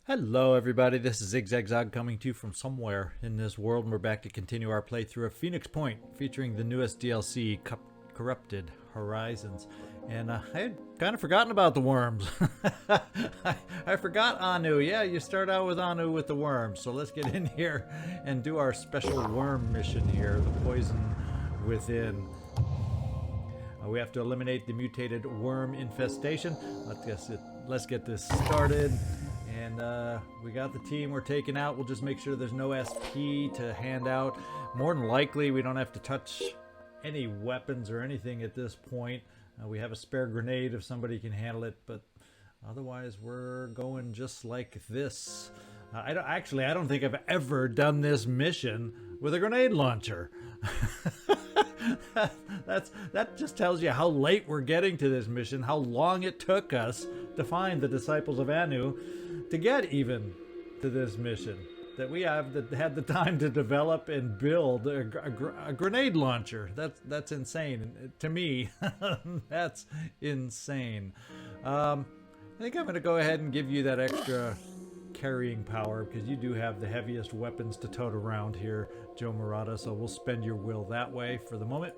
Hello everybody, this is Zigzag coming to you from somewhere in this world, and we're back to continue our playthrough of Phoenix Point, featuring the newest DLC, Corrupted Horizons. And I had kind of forgotten about the worms. I forgot Anu. Yeah, you start out with Anu with the worms, so let's get in here and do our special worm mission here, the poison within. We have to eliminate the mutated worm infestation. Let's get this started. And we got the team we're taking out. We'll just make sure there's no SP to hand out. More than likely, we don't have to touch any weapons or anything at this point. We have a spare grenade if somebody can handle it, but otherwise we're going just like this. I don't think I've ever done this mission with a grenade launcher. That just tells you how late we're getting to this mission, how long it took us to find the disciples of Anu to get even to this mission. That we had the time to develop and build a grenade launcher. That's insane to me. That's insane. I think I'm going to go ahead and give you that extra carrying power because you do have the heaviest weapons to tote around here, Joe Murata, so we'll spend your will that way for the moment.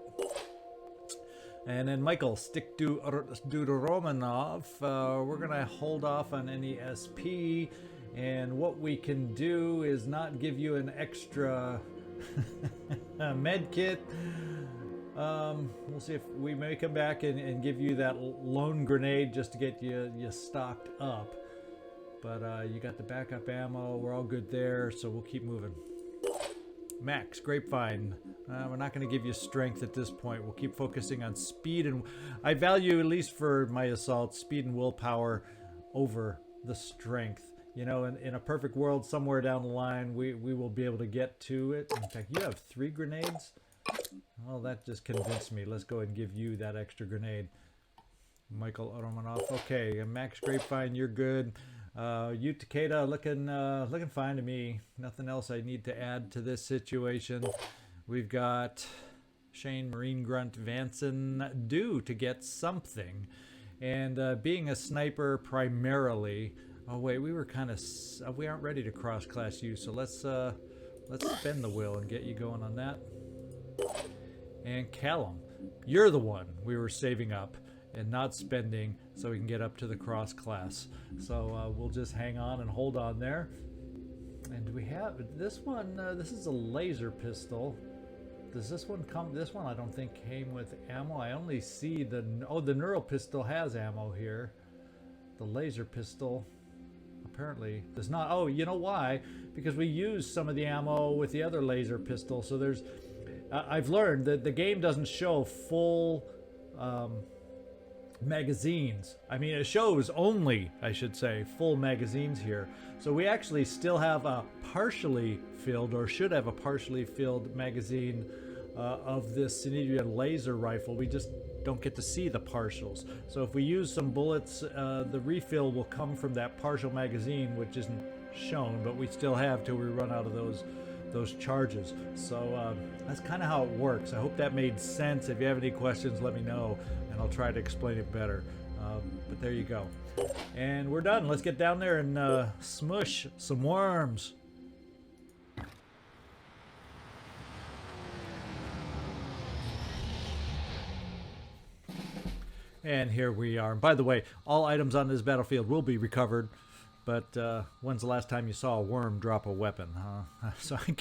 And then Michael, stick to Romanov. We're gonna hold off on any SP, and what we can do is not give you an extra med kit. We'll see if we may come back and give you that lone grenade just to get you stocked up. But you got the backup ammo. We're all good there, so we'll keep moving. Max, Grapevine. We're not going to give you strength at this point. We'll keep focusing on speed, and I value, at least for my assault, speed and willpower over the strength. You know, in a perfect world, somewhere down the line, we will be able to get to it. In fact, you have 3 grenades? Well, that just convinced me. Let's go ahead and give you that extra grenade. Michael Romanov. Okay, and Max Grapevine, you're good. You Takeda looking fine to me. Nothing else I need to add to this situation. We've got Shane, Marine Grunt, Vanson due to get something, and being a sniper primarily. Oh wait, we aren't ready to cross class you, so let's spend the will and get you going on that. And Callum, you're the one we were saving up and not spending so we can get up to the cross class. So we'll just hang on and hold on there. And do we have this one? This is a laser pistol. Does this one come? This one I don't think came with ammo. I only see the neural pistol has ammo here. The laser pistol apparently does not. Oh, you know why? Because we used some of the ammo with the other laser pistol. So there's I've learned that the game doesn't show full magazines. I mean, it shows only, I should say, full magazines here. So we actually still have a partially filled, or should have a partially filled magazine of this Synedrian laser rifle. We just don't get to see the partials. So if we use some bullets, the refill will come from that partial magazine, which isn't shown, but we still have till we run out of those charges. So that's kind of how it works. I hope that made sense. If you have any questions, let me know, and I'll try to explain it better. But there you go. And we're done. Let's get down there and smush some worms. And here we are. And by the way, all items on this battlefield will be recovered. But when's the last time you saw a worm drop a weapon, huh? So I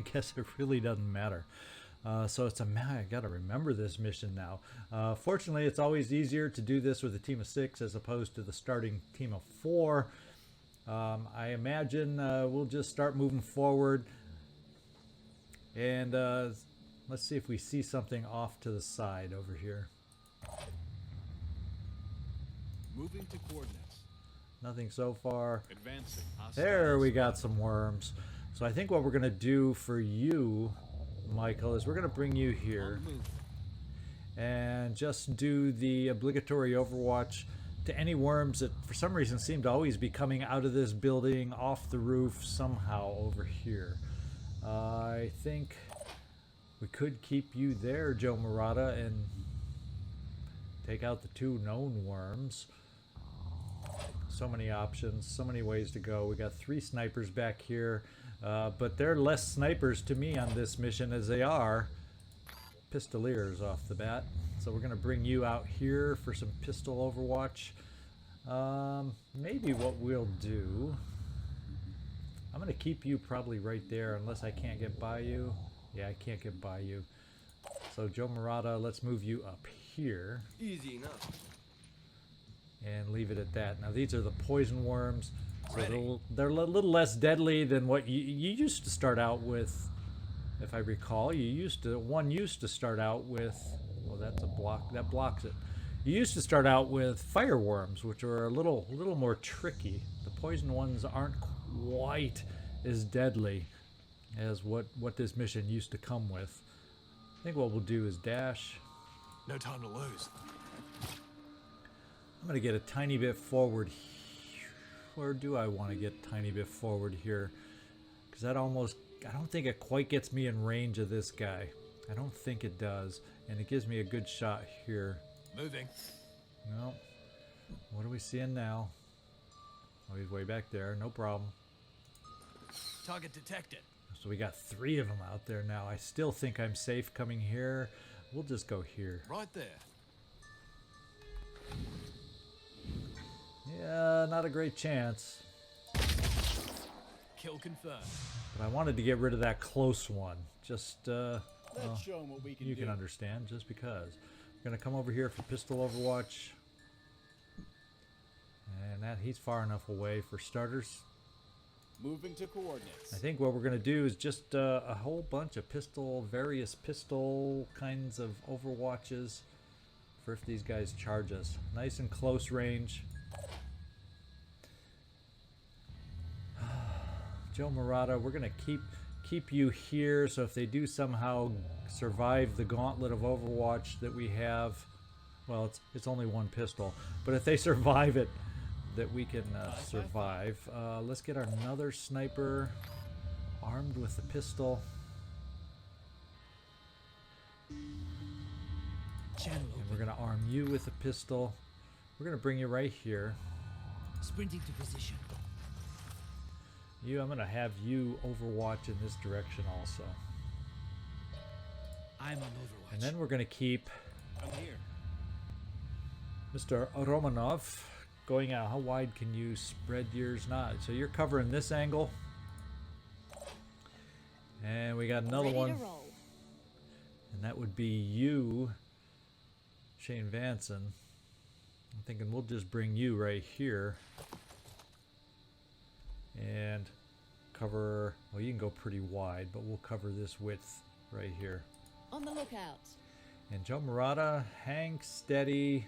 guess it really doesn't matter. So it's I gotta remember this mission now. Fortunately, it's always easier to do this with a team of 6 as opposed to the starting team of 4. I imagine we'll just start moving forward, and let's see if we see something off to the side over here. Moving to coordinates. Nothing so far. Advancing. There we got some worms. So I think what we're going to do for you, Michael, is we're going to bring you here and just do the obligatory overwatch to any worms that for some reason seem to always be coming out of this building, off the roof, somehow over here. I think we could keep you there, Joe Murata, and take out the 2 known worms. So many options, so many ways to go. We got 3 snipers back here, but they're less snipers to me on this mission as they are pistoliers off the bat. So we're gonna bring you out here for some pistol overwatch. Maybe what we'll do, I'm gonna keep you probably right there unless I can't get by you. Yeah, I can't get by you. So Joe Murata, let's move you up here. Easy enough. And leave it at that. Now these are the poison worms. So they're a little less deadly than what you used to start out with. If I recall, one used to start out with, well, that's a block, that blocks it. You used to start out with fire worms, which are a little more tricky. The poison ones aren't quite as deadly as what this mission used to come with. I think what we'll do is dash. No time to lose. I'm gonna get a tiny bit forward. Or do I want to get a tiny bit forward here? Because that almost, I don't think it quite gets me in range of this guy. I don't think it does. And it gives me a good shot here. Moving. No. What are we seeing now? Oh, he's way back there. No problem. Target detected. So we got 3 of them out there now. I still think I'm safe coming here. We'll just go here. Right there. Yeah, not a great chance. Kill confirmed. But I wanted to get rid of that close one. Just, well, Let's show 'em what we can you do. can understand, just because. We're gonna come over here for pistol overwatch. And that, he's far enough away for starters. Moving to coordinates. I think what we're gonna do is just a whole bunch of various pistol kinds of overwatches for if these guys charge us. Nice and close range. Joe Murata, we're gonna keep you here, so if they do somehow survive the gauntlet of Overwatch that we have, well, it's only 1 pistol, but if they survive it, that we can survive. Let's get another sniper armed with a pistol. Channel And we're gonna arm you with a pistol. We're gonna bring you right here. sprinting to position. I'm gonna have you overwatch in this direction also. I'm on Overwatch. And then we're gonna keep I'm here. Mr. Romanov going out. How wide can you spread yours? Not. So you're covering this angle. And we got another Ready one. to roll. And that would be you, Shane Vanson. I'm thinking we'll just bring you right here. And cover, well, you can go pretty wide, but we'll cover this width right here. On the lookout. And Joe Murata, hang steady,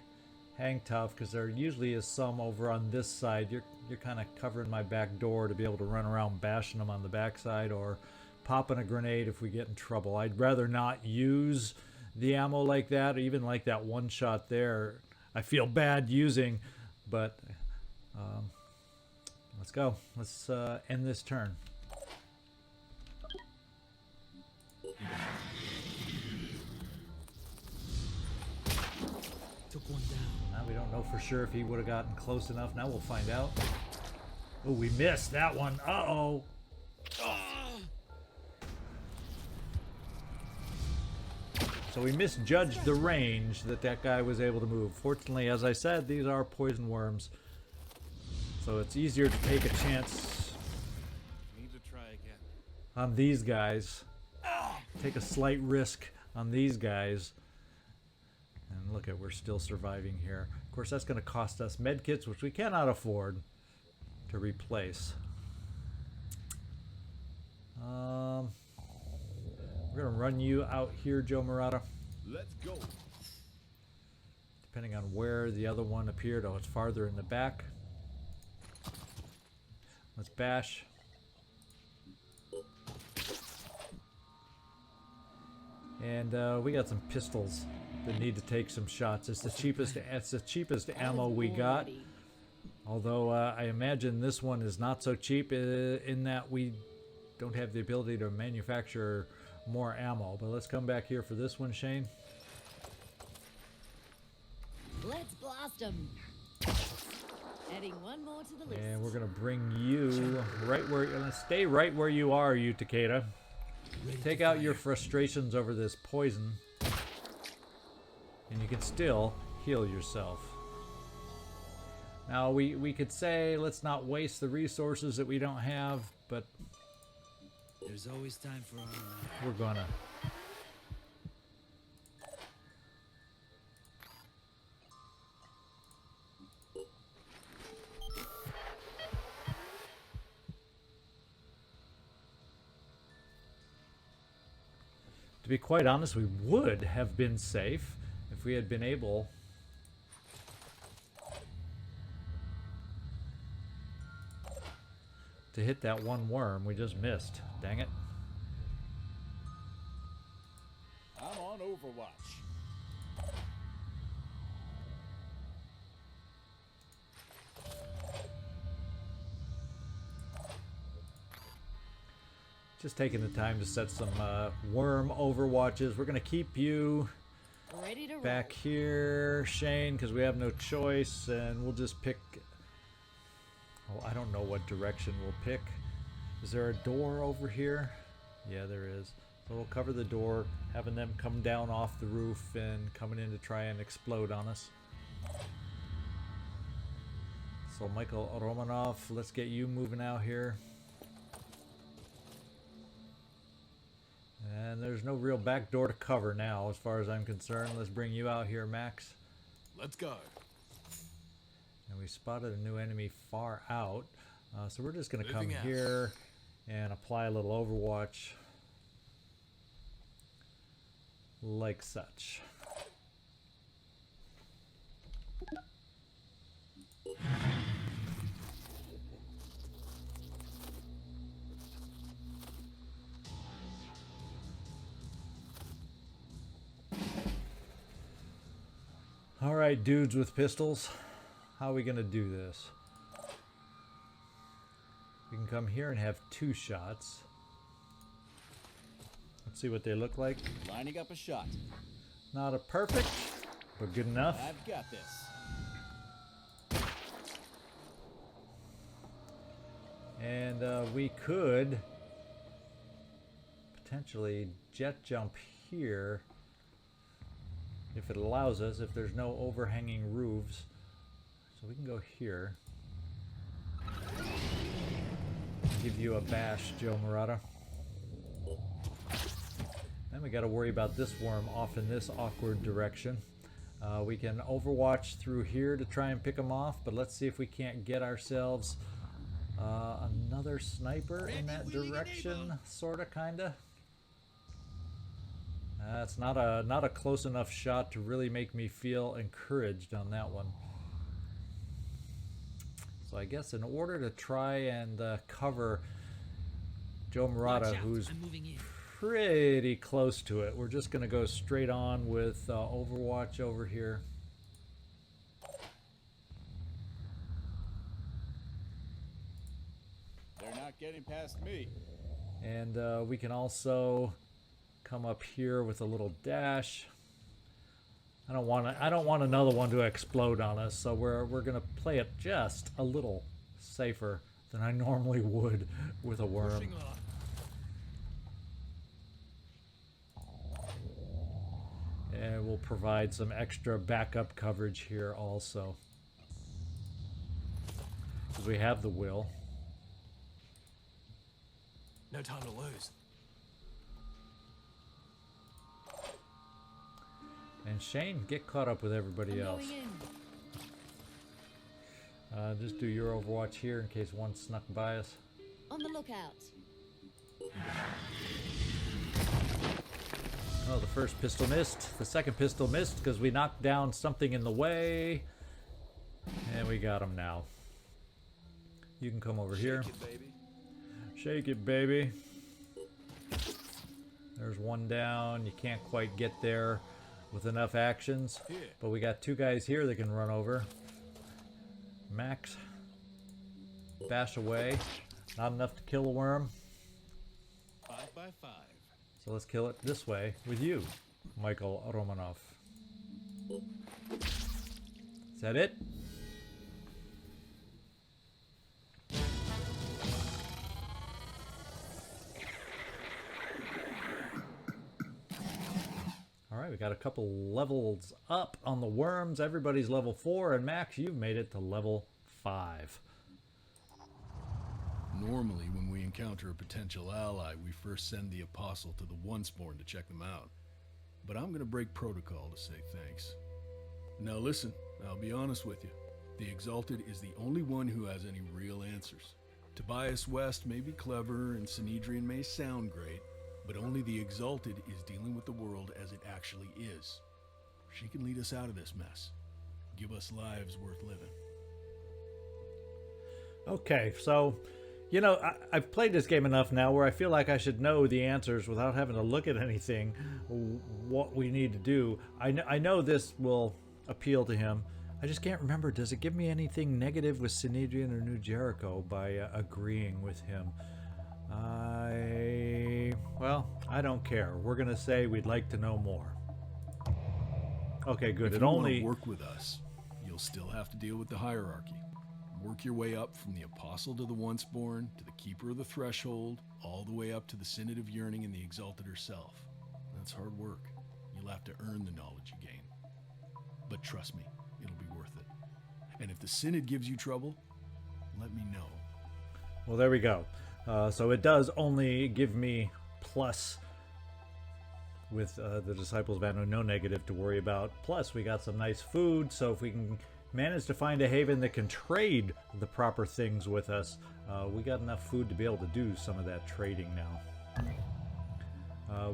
hang tough, because there usually is some over on this side. You're kind of covering my back door to be able to run around bashing them on the backside or popping a grenade if we get in trouble. I'd rather not use the ammo like that, or even like that one shot there. I feel bad using, but let's go. Let's end this turn. Took one down. Now we don't know for sure if he would have gotten close enough. Now we'll find out. Oh, we missed that one. Uh-oh. So we misjudged the range that guy was able to move. Fortunately, as I said, these are poison worms. So it's easier to take a chance Need to try again. on these guys. Take a slight risk on these guys. And look at, we're still surviving here. Of course, that's going to cost us medkits, which we cannot afford to replace. We're going to run you out here, Joe Murata. Let's go. Depending on where the other one appeared. Oh, it's farther in the back. Let's bash. And we got some pistols that need to take some shots. It's the cheapest ammo we got. Already. Although I imagine this one is not so cheap in that we don't have the ability to manufacture more ammo. But let's come back here for this one, Shane. Let's blast them. Adding one more to the list. And we're gonna bring you right where you're gonna stay right where you are, you Takeda. Take out your frustrations over this poison. And you can still heal yourself. Now we could say let's not waste the resources that we don't have, but There's always time for we're gonna. To be quite honest, we would have been safe if we had been able to hit that one worm. We just missed. Dang it. I'm on Overwatch. Just taking the time to set some worm overwatches. We're going to keep you Ready to back here, Shane, because we have no choice, and we'll just pick... Oh, I don't know what direction we'll pick. Is there a door over here? Yeah, there is. So we'll cover the door, having them come down off the roof and coming in to try and explode on us. So Michael Romanov, let's get you moving out here. And there's no real back door to cover now, as far as I'm concerned. Let's bring you out here, Max. Let's go. And we spotted a new enemy far out. So we're just going to come Moving out. here and apply a little overwatch. Like such. Alright, dudes with pistols. How are we going to do this? We can come here and have 2 shots. Let's see what they look like. Lining up a shot. Not a perfect, but good enough. I've got this. And we could potentially jet jump here if it allows us, if there's no overhanging roofs. So we can go here. Give you a bash, Joe Murata. Then we got to worry about this worm off in this awkward direction. We can overwatch through here to try and pick them off, but let's see if we can't get ourselves another sniper in that direction, sorta, kinda. It's not a close enough shot to really make me feel encouraged on that one. So I guess in order to try and cover Joe Murata, who's pretty close to it, we're just going to go straight on with Overwatch over here. They're not getting past me. And we can also come up here with a little dash. I don't want another one to explode on us, so we're gonna play it just a little safer than I normally would with a worm. Pushing on. And we'll provide some extra backup coverage here also, because we have the will. No time to lose. And Shane, get caught up with everybody else. Just do your Overwatch here in case one snuck by us. On the lookout. Oh, the first pistol missed. The second pistol missed because we knocked down something in the way. And we got him now. You can come over here. Shake it, baby. Shake it, baby. There's one down. You can't quite get there with enough actions. Here. But we got 2 guys here that can run over. Max. Bash away. Not enough to kill a worm. 5 by 5. So let's kill it this way with you, Michael Romanov. Is that it? right, we got a couple levels up on the worms. Everybody's level 4, and Max, you've made it to level 5. Normally, when we encounter a potential ally, we first send the apostle to the Onceborn to check them out. But I'm gonna break protocol to say thanks. Now listen, I'll be honest with you. The Exalted is the only one who has any real answers. Tobias West may be clever and Synedrian may sound great, but only the Exalted is dealing with the world as it actually is. She can lead us out of this mess. Give us lives worth living. Okay, so, you know, I've played this game enough now where I feel like I should know the answers without having to look at anything, what we need to do. I know this will appeal to him. I just can't remember. Does it give me anything negative with Synedrian or New Jericho by agreeing with him? Well, I don't care. We're going to say we'd like to know more. Okay, good. If It you only... want to work with us, you'll still have to deal with the hierarchy. Work your way up from the Apostle to the Onceborn, to the Keeper of the Threshold, all the way up to the Synod of Yearning and the Exalted herself. That's hard work. You'll have to earn the knowledge you gain. But trust me, it'll be worth it. And if the Synod gives you trouble, let me know. Well, there we go. So it does only give me plus with the Disciples of Anu, no negative to worry about. Plus, we got some nice food, so if we can manage to find a haven that can trade the proper things with us, we got enough food to be able to do some of that trading now.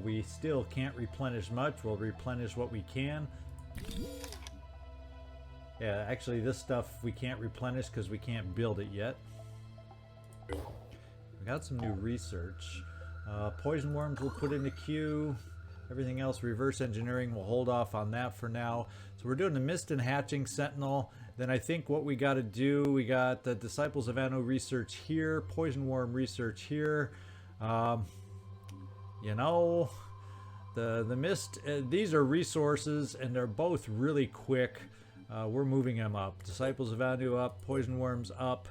We still can't replenish much. We'll replenish what we can. Yeah, actually this stuff we can't replenish because we can't build it yet. We got some new research. Poison worms we'll put in the queue. Everything else, reverse engineering, we'll hold off on that for now. So we're doing the Mist and Hatching Sentinel. Then I think what we got to do, we got the Disciples of Anu research here, Poison Worm research here. You know, the Mist, these are resources and they're both really quick. We're moving them up. Disciples of Anu up, Poison Worms up.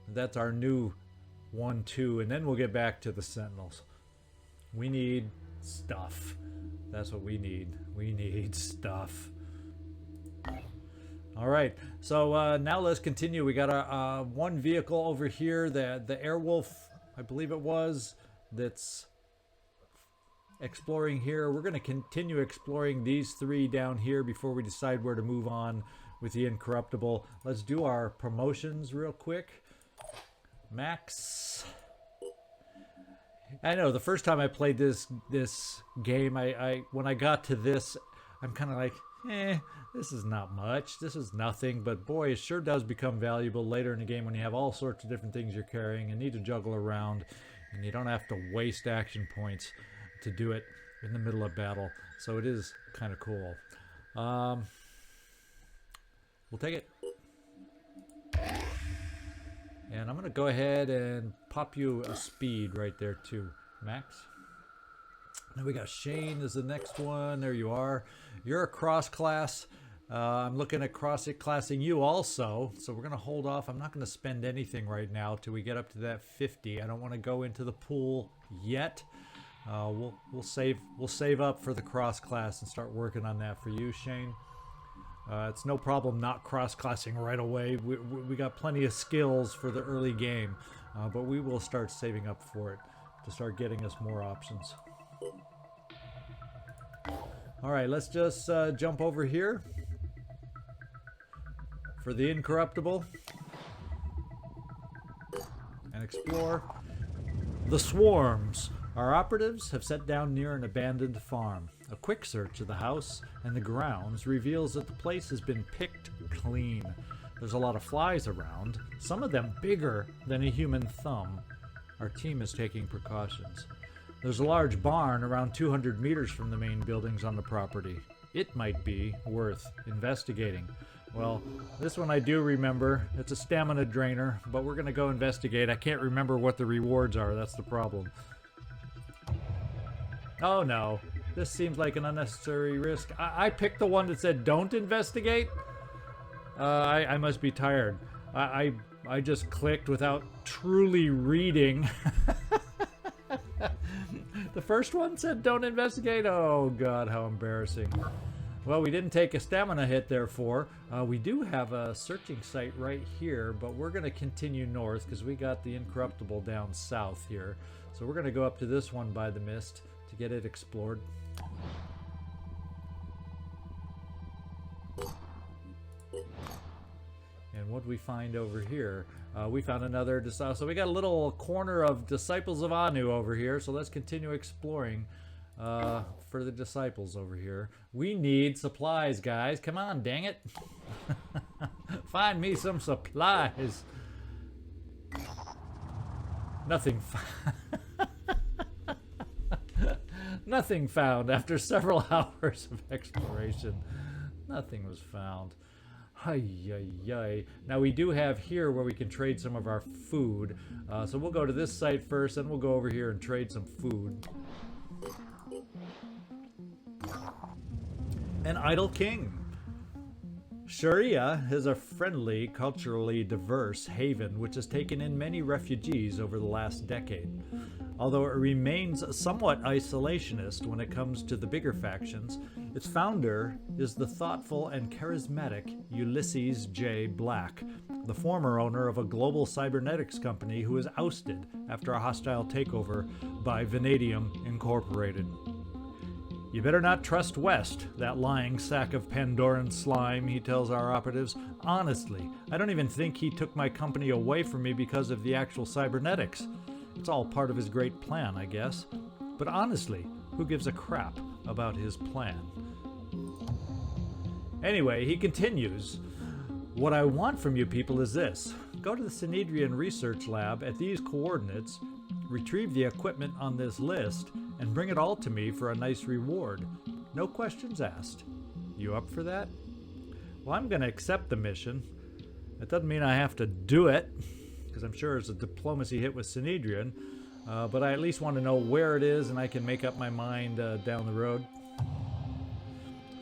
That's our new 1-2, and then we'll get back to the Sentinels. We need stuff. That's what we need. We need stuff. All right, so now let's continue. We got our one vehicle over here, the Airwolf, I believe it was, that's exploring here. We're going to continue exploring these three down here before we decide where to move on with the Incorruptible. Let's do our promotions real quick. Max. I know the first time I played this game, I when I got to this, I'm kind of like, this is not much. This is nothing. But boy, it sure does become valuable later in the game when you have all sorts of different things you're carrying and need to juggle around, and you don't have to waste action points to do it in the middle of battle. So it is kind of cool. We'll take it. And I'm going to go ahead and pop you a speed right there too, Max. Now we got Shane is the next one. There you are. You're a cross class. I'm looking at classing you also. So we're going to hold off. I'm not going to spend anything right now till we get up to that 50. I don't want to go into the pool yet. We'll save up for the cross class and start working on that for you, Shane. It's no problem not cross-classing right away. We got plenty of skills for the early game, but we will start saving up for it to start getting us more options. All right, let's just jump over here for the Incorruptible and explore the swarms. Our operatives have set down near an abandoned farm. A quick search of the house and the grounds reveals that the place has been picked clean. There's a lot of flies around, some of them bigger than a human thumb. Our team is taking precautions. There's a large barn around 200 meters from the main buildings on the property. It might be worth investigating. Well, this one I do remember. It's a stamina drainer, but we're going to go investigate. I can't remember what the rewards are. That's the problem. Oh no, this seems like an unnecessary risk. I picked the one that said don't investigate. I must be tired. I just clicked without truly reading. The first one said don't investigate? Oh god, how embarrassing. Well, we didn't take a stamina hit, therefore. We do have a searching site right here, but we're going to continue north because we got the Incorruptible down south here. So we're going to go up to this one by the mist to get it explored. And what we find over here? We found another disciple. So we got a little corner of Disciples of Anu over here. So let's continue exploring for the disciples over here. We need supplies, guys. Come on, dang it. Find me some supplies. Nothing. Nothing found after several hours of exploration. Nothing was found. Ay. Now we do have here where we can trade some of our food. So we'll go to this site first, and we'll go over here and trade some food. An idle king. Sharia is a friendly, culturally diverse haven which has taken in many refugees over the last decade. Although it remains somewhat isolationist when it comes to the bigger factions, its founder is the thoughtful and charismatic Ulysses J. Black, the former owner of a global cybernetics company who was ousted after a hostile takeover by Vanadium Incorporated. You better not trust West, that lying sack of Pandoran slime, he tells our operatives. Honestly, I don't even think he took my company away from me because of the actual cybernetics. It's all part of his great plan, I guess. But honestly, who gives a crap about his plan? Anyway, he continues. What I want from you people is this. Go to the Synedrian Research Lab at these coordinates, retrieve the equipment on this list, and bring it all to me for a nice reward. No questions asked. You up for that? Well, I'm going to accept the mission. That doesn't mean I have to do it, because I'm sure it's a diplomacy hit with Synedrian, but I at least want to know where it is, and I can make up my mind down the road.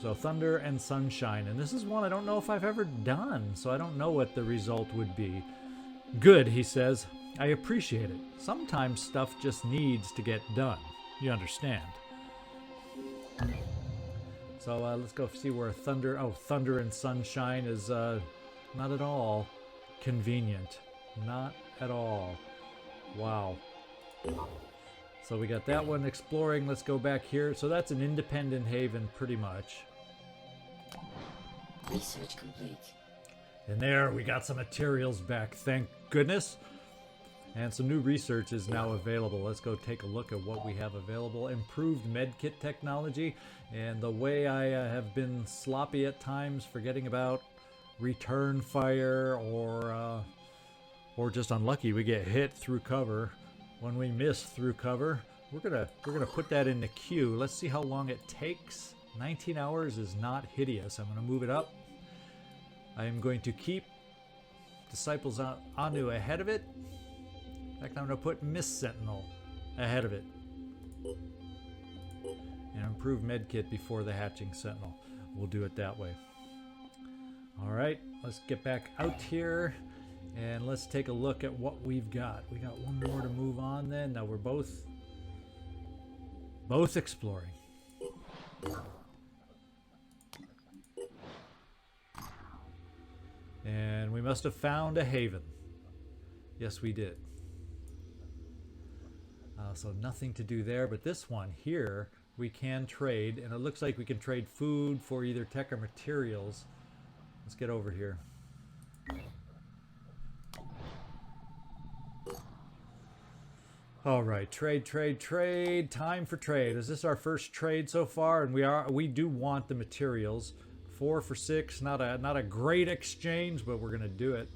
So Thunder and Sunshine, and this is one I don't know if I've ever done, so I don't know what the result would be. Good, he says. I appreciate it. Sometimes stuff just needs to get done. You understand. So let's go see where Thunder and Sunshine is not at all convenient. Not at all. Wow. So we got that one exploring. Let's go back here. So that's an independent haven pretty much. Research complete. And there we got some materials back. Thank goodness. And some new research is now available. Let's go take a look at what we have available. Improved medkit technology. And the way I have been sloppy at times, forgetting about return fire or just unlucky. We get hit through cover. When we miss through cover, we're gonna put that in the queue. Let's see how long it takes. 19 hours is not hideous. I'm gonna move it up. I am going to keep Disciples Anu ahead of it. In fact, I'm going to put Mist Sentinel ahead of it. And improve medkit before the hatching Sentinel. We'll do it that way. Alright, let's get back out here. And let's take a look at what we've got. We got one more to move on then. Now we're both exploring. And we must have found a haven. Yes, we did. So nothing to do there, but this one here we can trade, and it looks like we can trade food for either tech or materials. Let's get over here. All right, trade. Time for trade. Is this our first trade so far? And we do want the materials. 4 for 6. Not a great exchange, but we're gonna do it.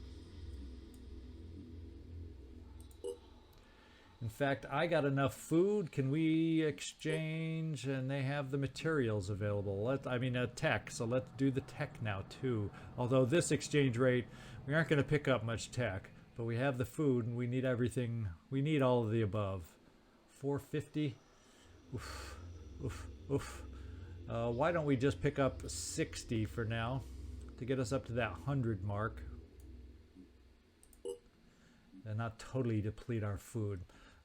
In fact, I got enough food. Can we exchange? And they have the materials available. Tech. So let's do the tech now too. Although this exchange rate, we aren't going to pick up much tech, but we have the food and we need everything. We need all of the above. 450. Oof. Why don't we just pick up 60 for now to get us up to that 100 mark and not totally deplete our food.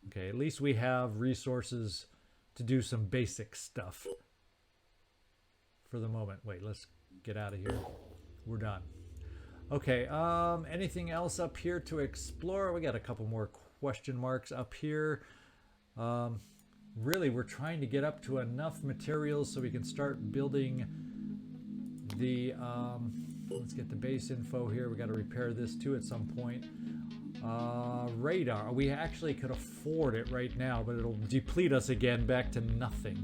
Okay, at least we have resources to do some basic stuff for the moment. Wait, let's get out of here. We're done. Okay, anything else up here to explore? We got a couple more question marks up here. Really, we're trying to get up to enough materials so we can start building the, let's get the base info here. We got to repair this too at some point. Radar. We actually could afford it right now, but it'll deplete us again back to nothing.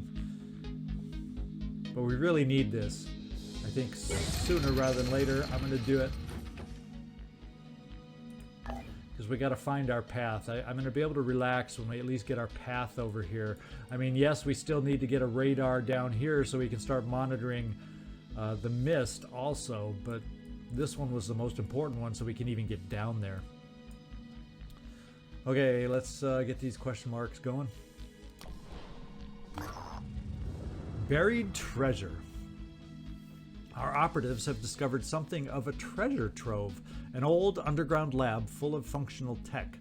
But we really need this. I think sooner rather than later, I'm going to do it. Because we got to find our path. I'm going to be able to relax when we at least get our path over here. I mean, yes, we still need to get a radar down here so we can start monitoring the mist also, but this one was the most important one so we can even get down there. Okay, let's get these question marks going. Buried treasure. Our operatives have discovered something of a treasure trove, an old underground lab full of functional tech.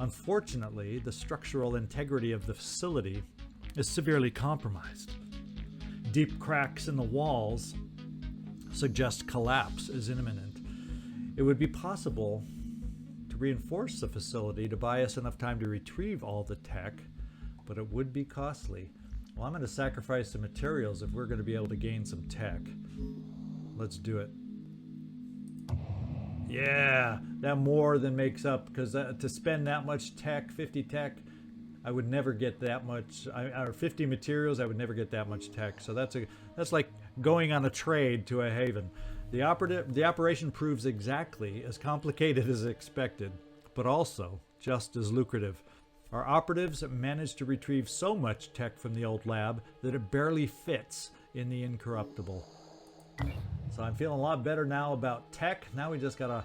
Unfortunately, the structural integrity of the facility is severely compromised. Deep cracks in the walls suggest collapse is imminent. It would be possible to reinforce the facility to buy us enough time to retrieve all the tech, but it would be costly. Well, I'm going to sacrifice the materials if we're going to be able to gain some tech. Let's do it. Yeah, that more than makes up, because to spend that much tech, 50 tech, I would never get that much, or 50 materials, I would never get that much tech. So that's like going on a trade to a haven. The operation proves exactly as complicated as expected, but also just as lucrative. Our operatives managed to retrieve so much tech from the old lab that it barely fits in the incorruptible. So I'm feeling a lot better now about tech. Now we just gotta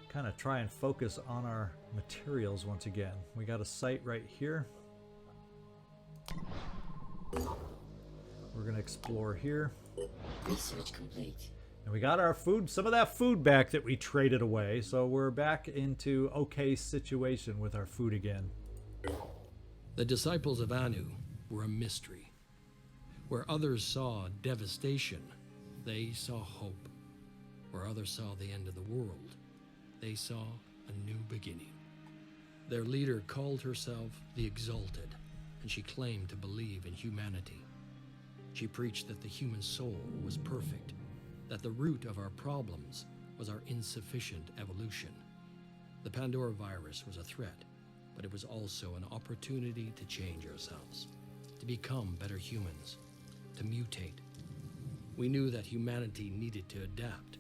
kind of try and focus on our materials once again. We got a site right here. We're gonna explore here. Research complete. And we got our food, some of that food back that we traded away. So we're back into okay situation with our food again. The disciples of Anu were a mystery. Where others saw devastation, they saw hope. Where others saw the end of the world, they saw a new beginning. Their leader called herself the Exalted, and she claimed to believe in humanity. She preached that the human soul was perfect, that the root of our problems was our insufficient evolution. The Pandora virus was a threat, but it was also an opportunity to change ourselves, to become better humans, to mutate. We knew that humanity needed to adapt.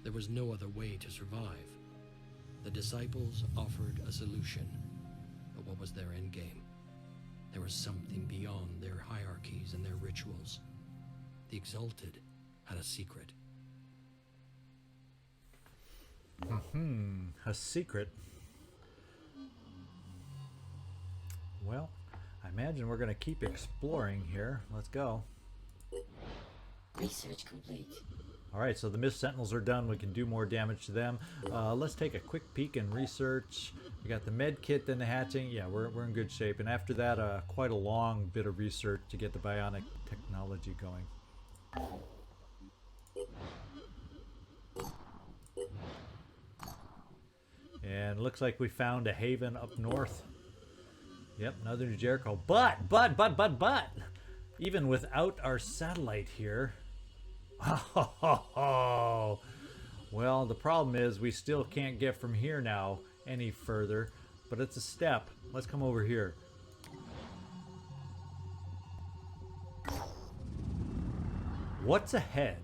There was no other way to survive. The disciples offered a solution, but what was their end game? There was something beyond their hierarchies and their rituals. The Exalted had a secret. A secret. Well, I imagine we're going to keep exploring here. Let's go. Research complete. Alright, so the Mist Sentinels are done. We can do more damage to them. Let's take a quick peek and research. We got the med kit, then the hatching. Yeah, we're in good shape. And after that, quite a long bit of research to get the bionic technology going. And looks like we found a haven up north. Yep, another New Jericho. But, even without our satellite here, well, the problem is we still can't get from here now any further, but it's a step. Let's come over here. What's ahead?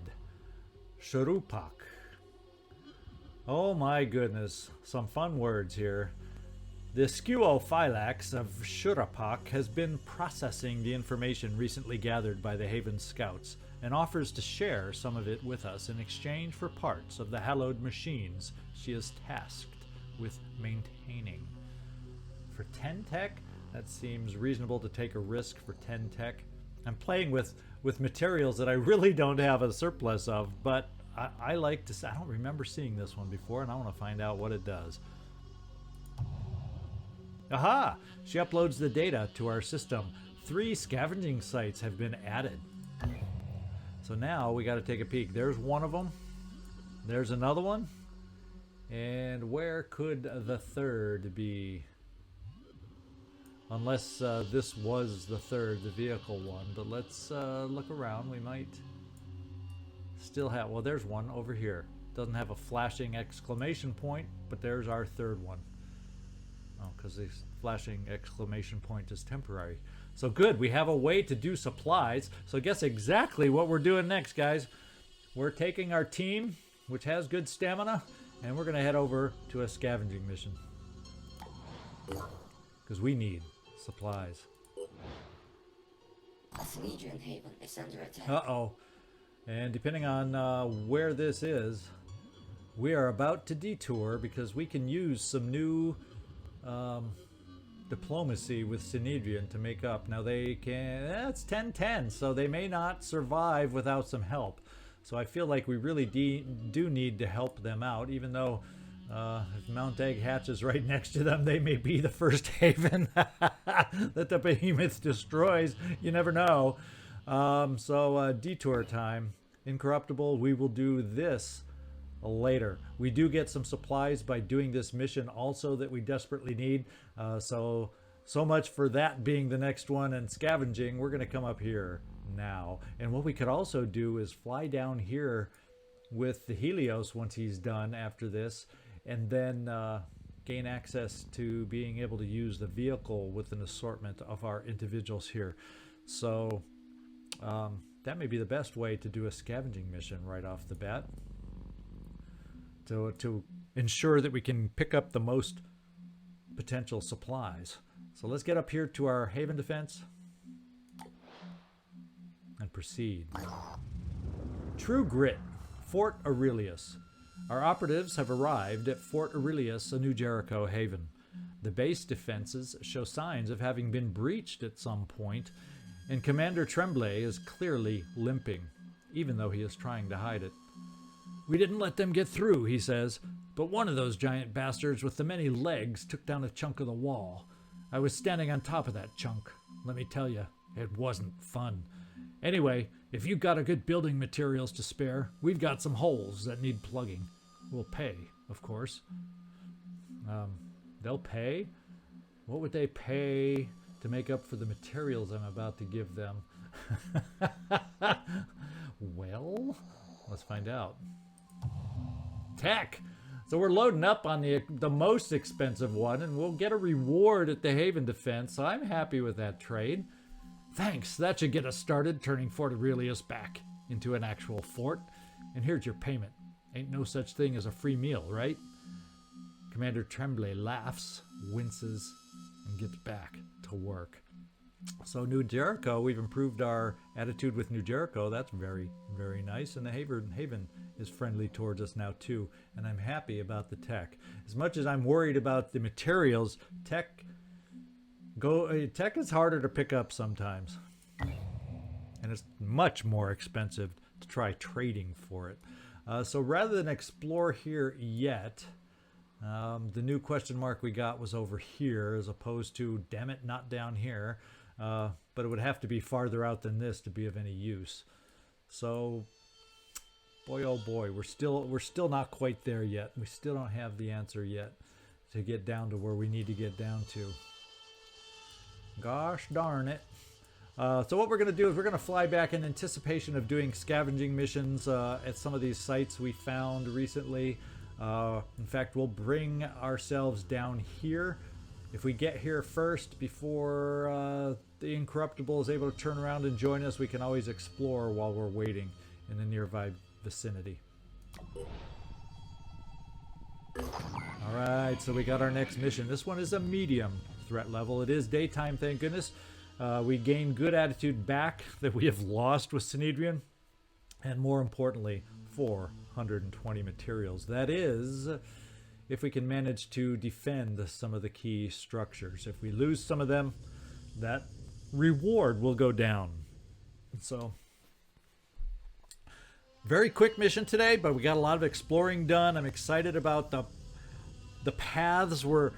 Shurupak. Oh my goodness, some fun words here. The Scuophylax of Shurapak has been processing the information recently gathered by the Haven Scouts and offers to share some of it with us in exchange for parts of the hallowed machines she is tasked with maintaining. For 10 tech, that seems reasonable to take a risk for 10 tech. I'm playing with materials that I really don't have a surplus of, but I like to. I don't remember seeing this one before, and I want to find out what it does. Aha! She uploads the data to our system. 3 scavenging sites have been added. So now we got to take a peek. There's one of them. There's another one. And where could the third be? Unless this was the third, the vehicle one. But let's look around. We might still have... Well, there's one over here. Doesn't have a flashing exclamation point, but there's our third one. Oh, because the flashing exclamation point is temporary. So good, we have a way to do supplies. So guess exactly what we're doing next, guys. We're taking our team, which has good stamina, and we're going to head over to a scavenging mission. Because we need supplies. Asmedian Haven is under attack. Uh-oh. And depending on where this is, we are about to detour because we can use some new diplomacy with Synedrian to make up. Now they can... It's 10-10, so they may not survive without some help. So I feel like we really do need to help them out, even though if Mount Egg hatches right next to them, they may be the first haven that the behemoth destroys. You never know. So detour time. Incorruptible, we will do this later. We do get some supplies by doing this mission also that we desperately need. So much for that being the next one. And scavenging, we're going to come up here now. And what we could also do is fly down here with the Helios once he's done after this, and then gain access to being able to use the vehicle with an assortment of our individuals here. So that may be the best way to do a scavenging mission right off the bat, to ensure that we can pick up the most potential supplies. So let's get up here to our haven defense and proceed. True Grit, Fort Aurelius. Our operatives have arrived at Fort Aurelius, a New Jericho haven. The base defenses show signs of having been breached at some point, and Commander Tremblay is clearly limping, even though he is trying to hide it. "We didn't let them get through," he says, "but one of those giant bastards with the many legs took down a chunk of the wall. I was standing on top of that chunk. Let me tell you, it wasn't fun. Anyway, if you've got a good building materials to spare, we've got some holes that need plugging. We'll pay, of course." They'll pay? What would they pay to make up for the materials I'm about to give them? Well, let's find out. Tech! So we're loading up on the most expensive one, and we'll get a reward at the Haven Defense, so I'm happy with that trade. Thanks, that should get us started turning Fort Aurelius back into an actual fort. And here's your payment. Ain't no such thing as a free meal, right? Commander Tremblay laughs, winces, and gets back to work. So New Jericho, we've improved our attitude with New Jericho. That's very, very nice. And the Haven is friendly towards us now too. And I'm happy about the tech. As much as I'm worried about the materials, tech is harder to pick up sometimes. And it's much more expensive to try trading for it. So rather than explore here yet, the new question mark we got was over here as opposed to, damn it, not down here. But it would have to be farther out than this to be of any use. So, boy oh boy, we're still not quite there yet. We still don't have the answer yet to get down to where we need to get down to. Gosh darn it. So what we're going to do is we're going to fly back in anticipation of doing scavenging missions at some of these sites we found recently. In fact, we'll bring ourselves down here. If we get here first before the Incorruptible is able to turn around and join us, we can always explore while we're waiting in the nearby vicinity. Alright, so we got our next mission. This one is a medium threat level. It is daytime, thank goodness. We gain good attitude back that we have lost with Synedrian. And more importantly, 420 materials. That is, if we can manage to defend some of the key structures. If we lose some of them, that reward will go down. So, very quick mission today, but we got a lot of exploring done. I'm excited about the paths we're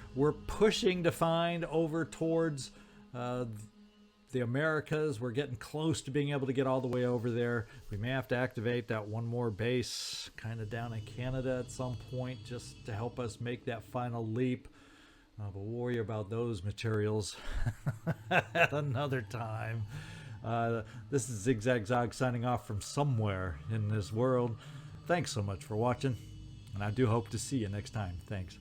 pushing to find over towards the Americas. We're getting close to being able to get all the way over there. We may have to activate that one more base kind of down in Canada at some point just to help us make that final leap. But we'll worry about those materials at another time. This is Zigzag Zog signing off from somewhere in this world. Thanks so much for watching, and I do hope to see you next time. Thanks.